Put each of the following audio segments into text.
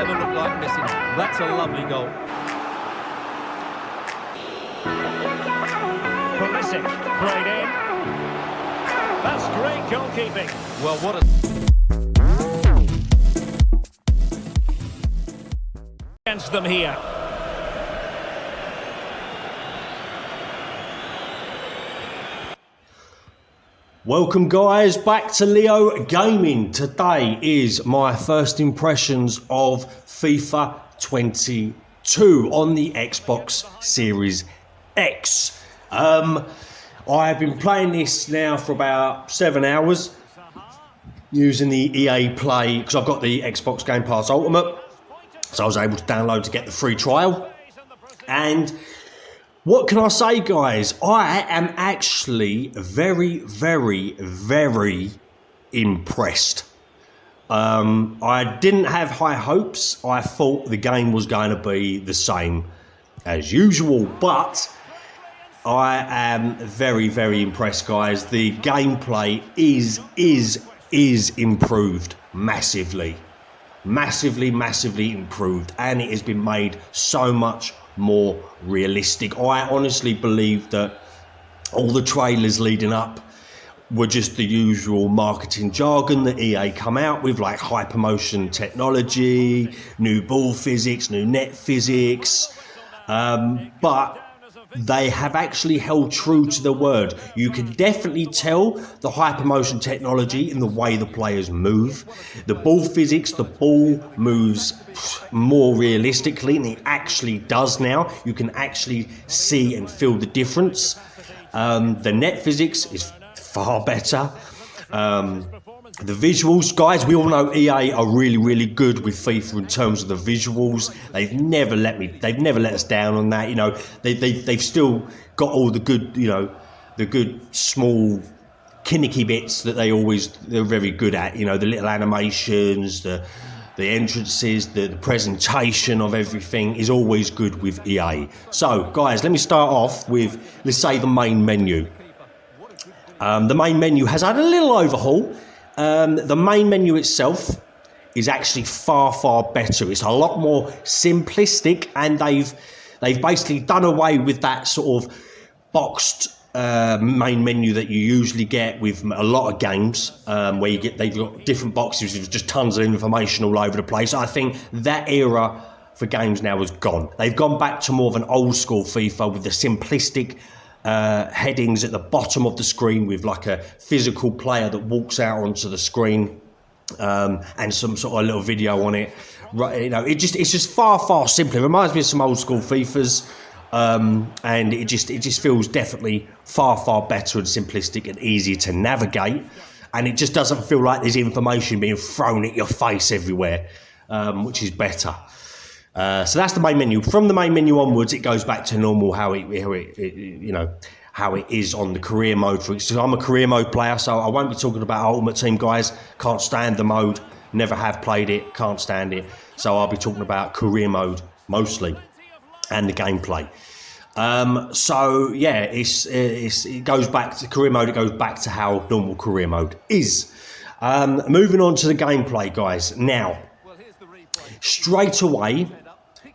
never look like missing. That's a lovely goal. Pulisic, played in. That's great goalkeeping. Well, what a... Against them here. Welcome guys, back to Leo Gaming. Today is my first impressions of FIFA 22 on the Xbox Series X. I've been playing this now for about 7 hours using the EA Play because I've got the Xbox Game Pass Ultimate, so I was able to download to get the free trial. And what can I say, guys? I am actually very, very, very impressed. I didn't have high hopes. I thought the game was going to be the same as usual, but I am very, very impressed, guys. The gameplay is improved massively. Massively improved, and it has been made so much more realistic. I honestly believe that all the trailers leading up were just the usual marketing jargon that EA come out with, like hypermotion technology, new ball physics, new net physics, but they have actually held true to the word. You can definitely tell the hypermotion technology in the way the players move. The ball physics, the ball moves more realistically, and it actually does now. You can actually see and feel the difference. The net physics is far better. The visuals, guys, we all know EA are really good with FIFA in terms of the visuals. They've never let us down on that. You know, they've still got all the good, you know, the good small finicky bits that they're very good at. You know, the little animations, the entrances, the presentation of everything is always good with EA. So, guys, let me start off with, let's say, the main menu. The main menu has had a little overhaul. The main menu itself is actually far better. It's a lot more simplistic, and they've basically done away with that sort of boxed main menu that you usually get with a lot of games, where they've got different boxes with just tons of information all over the place. I think that era for games now is gone. They've gone back to more of an old school FIFA with the simplistic headings at the bottom of the screen with like a physical player that walks out onto the screen, and some sort of little video on it. Right, you know, it's just far simpler. It reminds me of some old school FIFAs, and it just feels definitely far better and simplistic and easier to navigate. And it just doesn't feel like there's information being thrown at your face everywhere, which is better. So that's the main menu. From the main menu onwards, it goes back to normal how it is on the career mode. So I'm a career mode player, so I won't be talking about Ultimate Team, guys. Can't stand the mode. Never have played it. Can't stand it. So I'll be talking about career mode mostly, and the gameplay. So yeah, it goes back to career mode. It goes back to how normal career mode is. Moving on to the gameplay, guys. Now, straight away,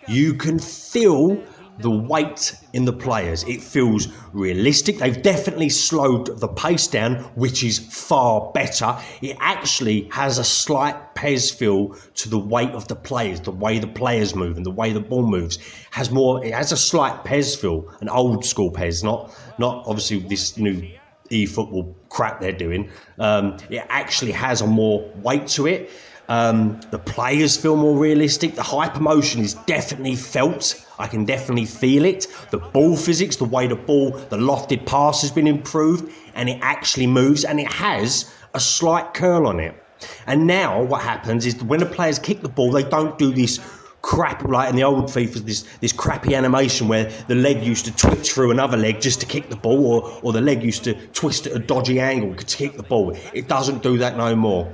you can feel the weight in the players. It feels realistic. They've definitely slowed the pace down, which is far better. It actually has a slight PES feel to the weight of the players, the way the players move and the way the ball moves. It has a slight PES feel, an old school PES, not obviously this new eFootball crap they're doing. It actually has a more weight to it. The players feel more realistic. The hypermotion is definitely felt. I can definitely feel it. The ball physics, the way the lofted pass has been improved, and it actually moves, and it has a slight curl on it. And now what happens is when the players kick the ball, they don't do this crap like in the old FIFAs, this crappy animation where the leg used to twitch through another leg just to kick the ball, or the leg used to twist at a dodgy angle to kick the ball. It doesn't do that no more.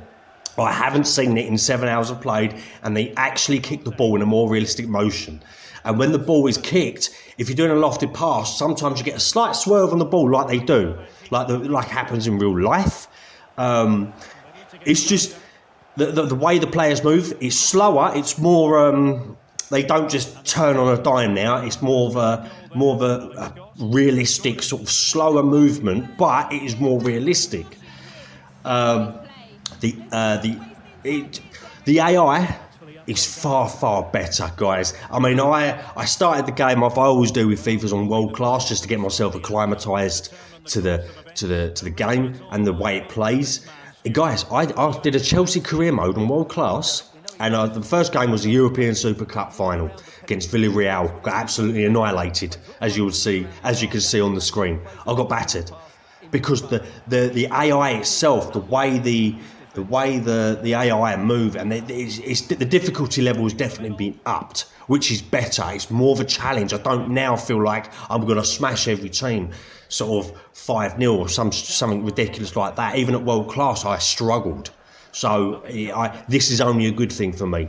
I haven't seen it in 7 hours I've played, and they actually kick the ball in a more realistic motion. And when the ball is kicked, if you're doing a lofted pass, sometimes you get a slight swerve on the ball, like they do, like happens in real life. It's just the way the players move is slower. It's more. They don't just turn on a dime now. It's more of a realistic sort of slower movement, but it is more realistic. The AI is far better, guys. I mean, I started the game off, I always do with FIFA's on world class, just to get myself acclimatised to the game and the way it plays. And guys, I did a Chelsea career mode on world class, and the first game was the European Super Cup final against Villarreal. Got absolutely annihilated, as you can see on the screen. I got battered because the AI itself, the way the AI move, and the difficulty level has definitely been upped, which is better. It's more of a challenge. I don't now feel like I'm going to smash every team sort of 5-0 or something ridiculous like that. Even at world class, I struggled. So this is only a good thing for me.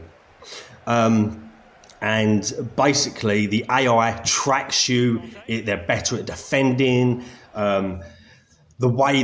And basically, the AI tracks you. They're better at defending. The way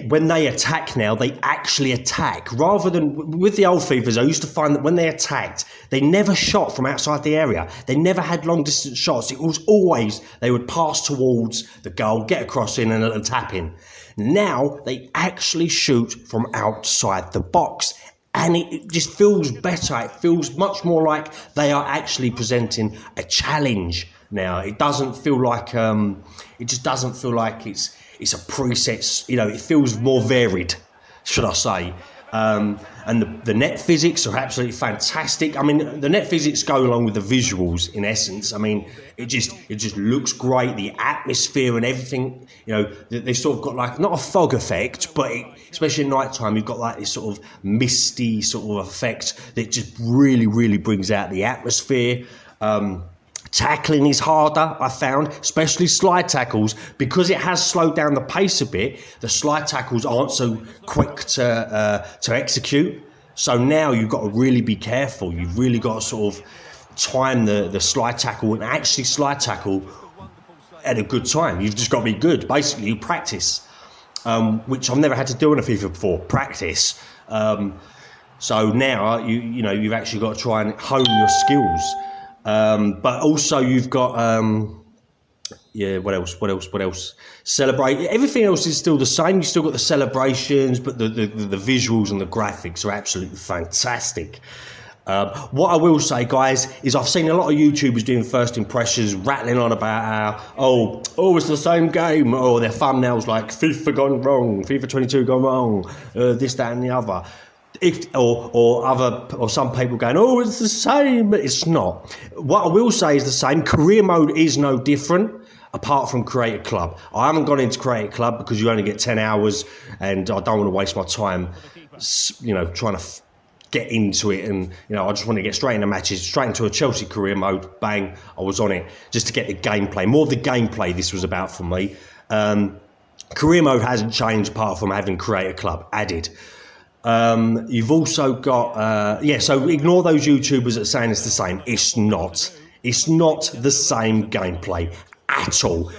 when they attack now, they actually attack. Rather than with the old FIFAs, I used to find that when they attacked, they never shot from outside the area. They never had long distance shots. It was always they would pass towards the goal, get across in and tap in. Now they actually shoot from outside the box, and it just feels better. It feels much more like they are actually presenting a challenge now. It doesn't feel like it just doesn't feel like it's a preset, it feels more varied, should I say. And the net physics are absolutely fantastic. I mean, the net physics go along with the visuals in essence. I mean, it just looks great. The atmosphere and everything, they've sort of got like, not a fog effect, but especially at night time, you've got like this sort of misty sort of effect that just really brings out the atmosphere. Tackling is harder, I found, especially slide tackles, because it has slowed down the pace a bit. The slide tackles aren't so quick to execute. So now you've got to really be careful. You've really got to sort of time the slide tackle and actually slide tackle at a good time. You've just got to be good. Basically, you practice, which I've never had to do in a FIFA before. Practice. So now you've actually got to try and hone your skills. But also you've got what else? Celebrate. Everything else is still the same. You've still got the celebrations, but the visuals and the graphics are absolutely fantastic. What I will say, guys, is I've seen a lot of YouTubers doing first impressions, rattling on about how, it's the same game, or their thumbnails like FIFA gone wrong, FIFA 22 gone wrong, this, that and the other. Or some people going, it's the same, but it's not. What I will say is the same. Career mode is no different, apart from Create a Club. I haven't gone into Create a Club because you only get 10 hours, and I don't want to waste my time, trying to get into it. And I just want to get straight into matches, straight into a Chelsea career mode. Bang, I was on it just to get the gameplay. More of the gameplay this was about for me. Career mode hasn't changed apart from having Create a Club added. You've also got, so ignore those YouTubers that are saying it's the same. It's not. It's not the same gameplay at all.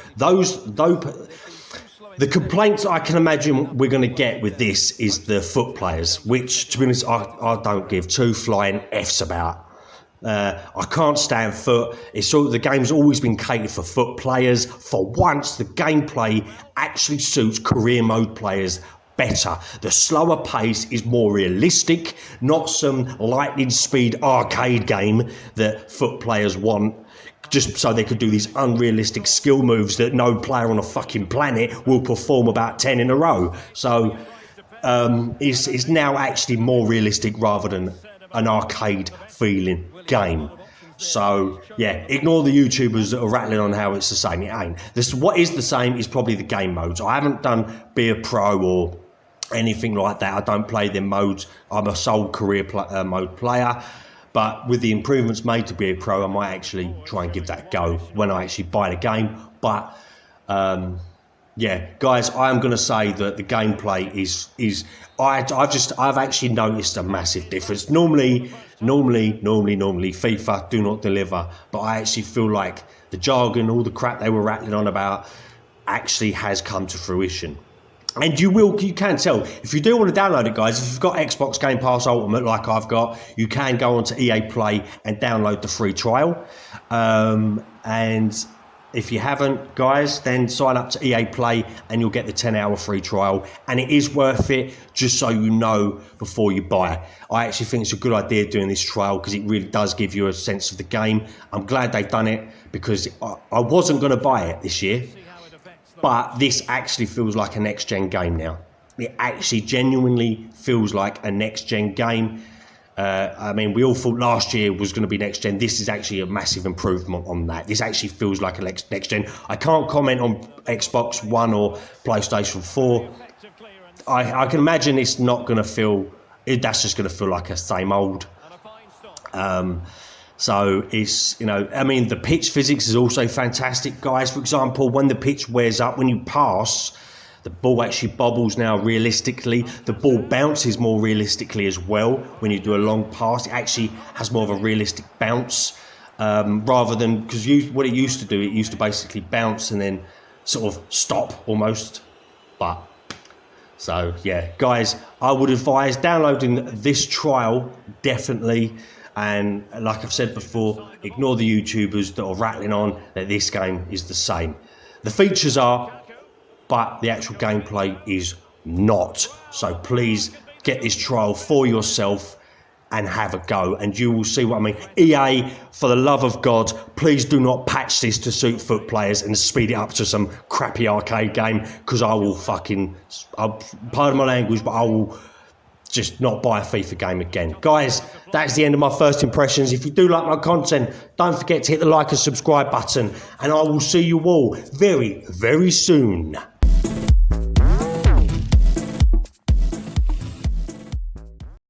The complaints I can imagine we're going to get with this is the FUT players, which, to be honest, I don't give two flying Fs about. I can't stand FUT. The game's always been catered for FUT players. For once, the gameplay actually suits career mode players better. The slower pace is more realistic, not some lightning speed arcade game that FUT players want just so they could do these unrealistic skill moves that no player on a fucking planet will perform about 10 in a row. So it's now actually more realistic rather than an arcade feeling game. So yeah, ignore the YouTubers that are rattling on how it's the same. It ain't. What is the same is probably the game modes. I haven't done Be a Pro or anything like that. I don't play them modes. I'm a sole career mode player, but with the improvements made to Be a Pro, I might actually try and give that a go when I actually buy the game. But yeah, guys, I am going to say that the gameplay is I've actually noticed a massive difference. Normally FIFA do not deliver, but I actually feel like the jargon, all the crap they were rattling on about, actually has come to fruition. And you can tell. If you do want to download it, guys, if you've got Xbox Game Pass Ultimate like I've got, you can go onto EA Play and download the free trial. And if you haven't, guys, then sign up to EA Play and you'll get the 10-hour free trial. And it is worth it, just so you know before you buy. I actually think it's a good idea doing this trial because it really does give you a sense of the game. I'm glad they've done it because I wasn't going to buy it this year. But this actually feels like a next-gen game now. It actually genuinely feels like a next-gen game. I mean, we all thought last year was going to be next-gen. This is actually a massive improvement on that. This actually feels like a next-gen. I can't comment on Xbox One or PlayStation 4. I can imagine it's not going to feel... That's just going to feel like a same old... So it's, you know, I mean, the pitch physics is also fantastic, guys. For example, when the pitch wears up, when you pass, the ball actually bobbles now realistically. The ball bounces more realistically as well. When you do a long pass, it actually has more of a realistic bounce rather than, because what it used to do, it used to basically bounce and then sort of stop almost. But so, yeah, guys, I would advise downloading this trial, definitely. And like I've said before, ignore the YouTubers that are rattling on that this game is the same. The features are, but the actual gameplay is not. So please get this trial for yourself and have a go, and you will see what I mean. EA, for the love of God, please do not patch this to suit FUT players and speed it up to some crappy arcade game, because I will pardon my language, but I will just not buy a FIFA game again. Guys, that's the end of my first impressions. If you do like my content, don't forget to hit the like and subscribe button, and I will see you all very, very soon.